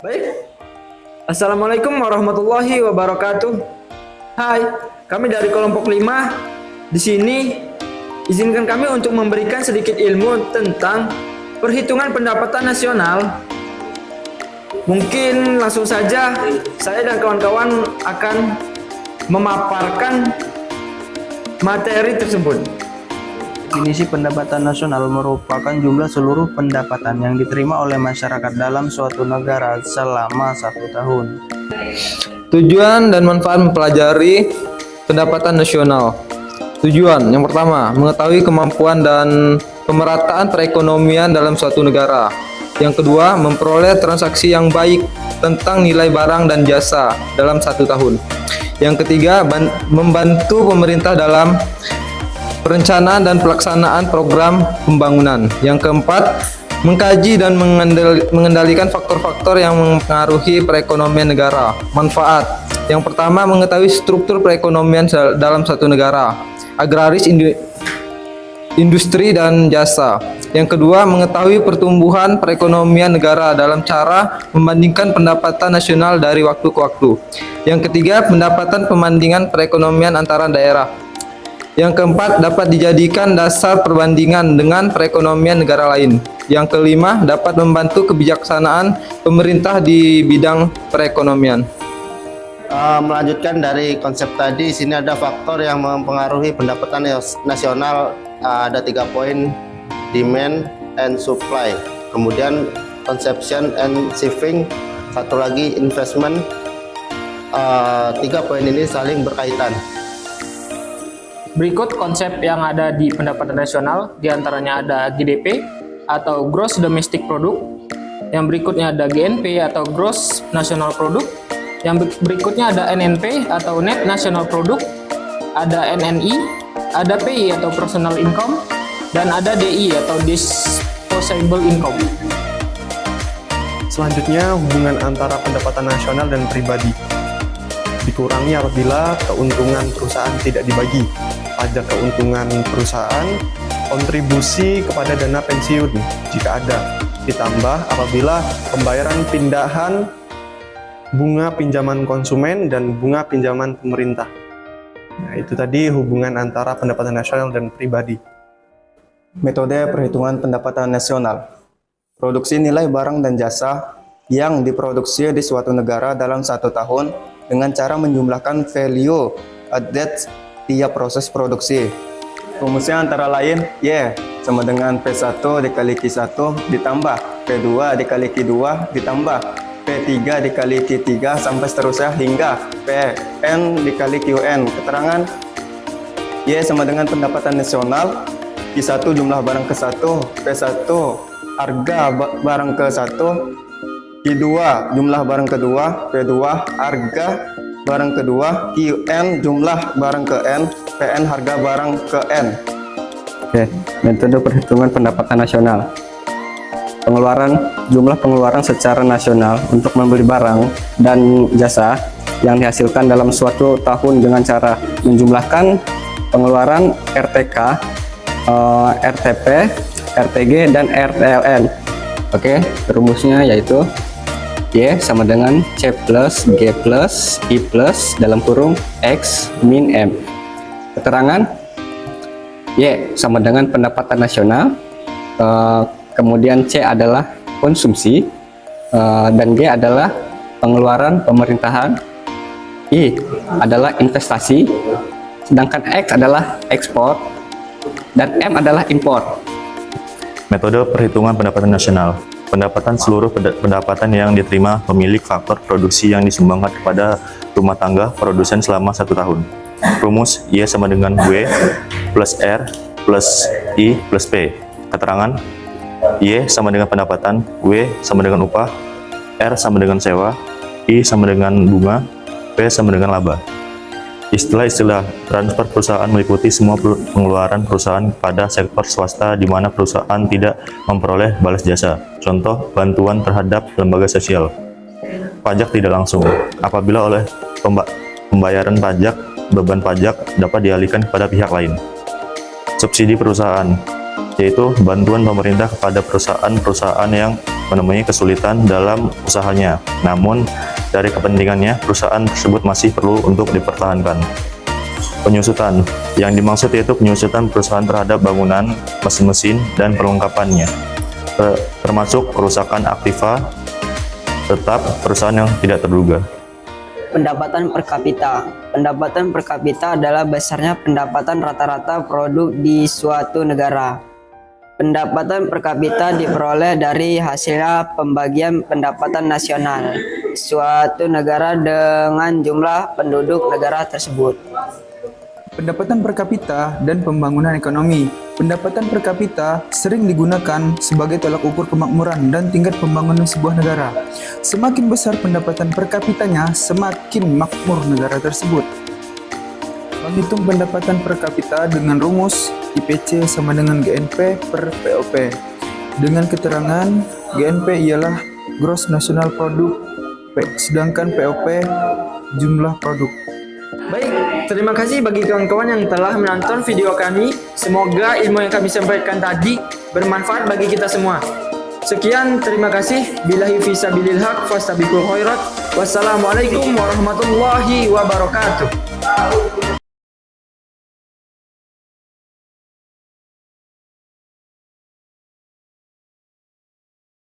Baik. Assalamualaikum warahmatullahi wabarakatuh. Hai, kami dari kelompok 5. Di sini izinkan kami untuk memberikan sedikit ilmu tentang perhitungan pendapatan nasional. Mungkin langsung saja saya dan kawan-kawan akan memaparkan materi tersebut. Definisi pendapatan nasional merupakan jumlah seluruh pendapatan yang diterima oleh masyarakat dalam suatu negara selama 1 tahun. Tujuan dan manfaat mempelajari pendapatan nasional. Tujuan yang pertama, mengetahui kemampuan dan pemerataan perekonomian dalam suatu negara. Yang kedua, memperoleh transaksi yang baik tentang nilai barang dan jasa dalam 1 tahun. Yang ketiga, membantu pemerintah dalam perencanaan dan pelaksanaan program pembangunan. Yang keempat, mengkaji dan mengendalikan faktor-faktor yang mempengaruhi perekonomian negara. Manfaat. Yang pertama, mengetahui struktur perekonomian dalam satu negara, agraris, industri, dan jasa. Yang kedua, mengetahui pertumbuhan perekonomian negara dalam cara membandingkan pendapatan nasional dari waktu ke waktu. Yang ketiga, pendapatan pembandingan perekonomian antara daerah. Yang keempat, dapat dijadikan dasar perbandingan dengan perekonomian negara lain. Yang kelima, dapat membantu kebijaksanaan pemerintah di bidang perekonomian. Melanjutkan dari konsep tadi, sini ada faktor yang mempengaruhi pendapatan nasional. Ada 3 poin: demand and supply, kemudian consumption and saving, satu lagi investment. 3 poin ini saling berkaitan. Berikut konsep yang ada di pendapatan nasional, diantaranya ada GDP atau Gross Domestic Product, yang berikutnya ada GNP atau Gross National Product, yang berikutnya ada NNP atau Net National Product, ada NNI, ada PI atau Personal Income, dan ada DI atau Disposable Income. Selanjutnya, hubungan antara pendapatan nasional dan pribadi dikurangi apabila keuntungan perusahaan tidak dibagi, pajak keuntungan perusahaan, kontribusi kepada dana pensiun jika ada, ditambah apabila pembayaran pindahan bunga pinjaman konsumen dan bunga pinjaman pemerintah. Nah, itu tadi hubungan antara pendapatan nasional dan pribadi. Metode perhitungan pendapatan nasional. Produksi nilai barang dan jasa yang diproduksi di suatu negara dalam 1 tahun dengan cara menjumlahkan value added tiap proses produksi. Rumusnya antara lain Y sama dengan P1 dikali Q1 ditambah P2 dikali Q2 ditambah P3 dikali Q3 sampai seterusnya hingga Pn dikali Qn. Keterangan Y sama dengan pendapatan nasional, Q1 jumlah barang ke-1, P1 harga barang ke-1, Q2 jumlah barang kedua, P2 harga barang kedua, Qn jumlah barang ke N, Pn harga barang ke N. Oke, metode perhitungan pendapatan nasional. Jumlah pengeluaran secara nasional untuk membeli barang dan jasa yang dihasilkan dalam suatu tahun dengan cara menjumlahkan pengeluaran RTK, RTP, RTG, dan RTLN. Oke, rumusnya yaitu Y sama dengan C plus G plus I plus dalam kurung X min M. Keterangan Y sama dengan pendapatan nasional, kemudian C adalah konsumsi, dan G adalah pengeluaran pemerintahan, I adalah investasi, sedangkan X adalah ekspor, dan M adalah impor. Metode perhitungan pendapatan nasional. Pendapatan seluruh pendapatan yang diterima pemilik faktor produksi yang disumbangkan kepada rumah tangga produsen selama 1 tahun. Rumus Y sama dengan W plus R plus I plus P. Keterangan Y sama dengan pendapatan, W sama dengan upah, R sama dengan sewa, I sama dengan bunga, P sama dengan laba. Istilah-istilah transfer perusahaan meliputi semua pengeluaran perusahaan pada sektor swasta di mana perusahaan tidak memperoleh balas jasa. Contoh, bantuan terhadap lembaga sosial. Pajak tidak langsung. Apabila oleh pembayaran pajak, beban pajak dapat dialihkan kepada pihak lain. Subsidi perusahaan, yaitu bantuan pemerintah kepada perusahaan-perusahaan yang menemui kesulitan dalam usahanya. Namun, dari kepentingannya, perusahaan tersebut masih perlu untuk dipertahankan. Penyusutan. Yang dimaksud yaitu penyusutan perusahaan terhadap bangunan, mesin-mesin, dan perlengkapannya, termasuk kerusakan aktiva tetap perusahaan yang tidak terduga. Pendapatan per kapita. Pendapatan per kapita adalah besarnya pendapatan rata-rata produk di suatu negara. Pendapatan per kapita diperoleh dari hasilnya pembagian pendapatan nasional suatu negara dengan jumlah penduduk negara tersebut. Pendapatan per kapita dan pembangunan ekonomi. Pendapatan per kapita sering digunakan sebagai tolak ukur kemakmuran dan tingkat pembangunan sebuah negara. Semakin besar pendapatan per kapitanya, semakin makmur negara tersebut. Menghitung pendapatan per kapita dengan rumus IPC sama dengan GNP per POP. Dengan keterangan GNP ialah Gross National Product, sedangkan POP jumlah produk. Baik, terima kasih bagi kawan-kawan yang telah menonton video kami. Semoga ilmu yang kami sampaikan tadi bermanfaat bagi kita semua. Sekian, terima kasih. Billahi fisabilil haq, fastabiqul khairat. Wassalamualaikum warahmatullahi wabarakatuh.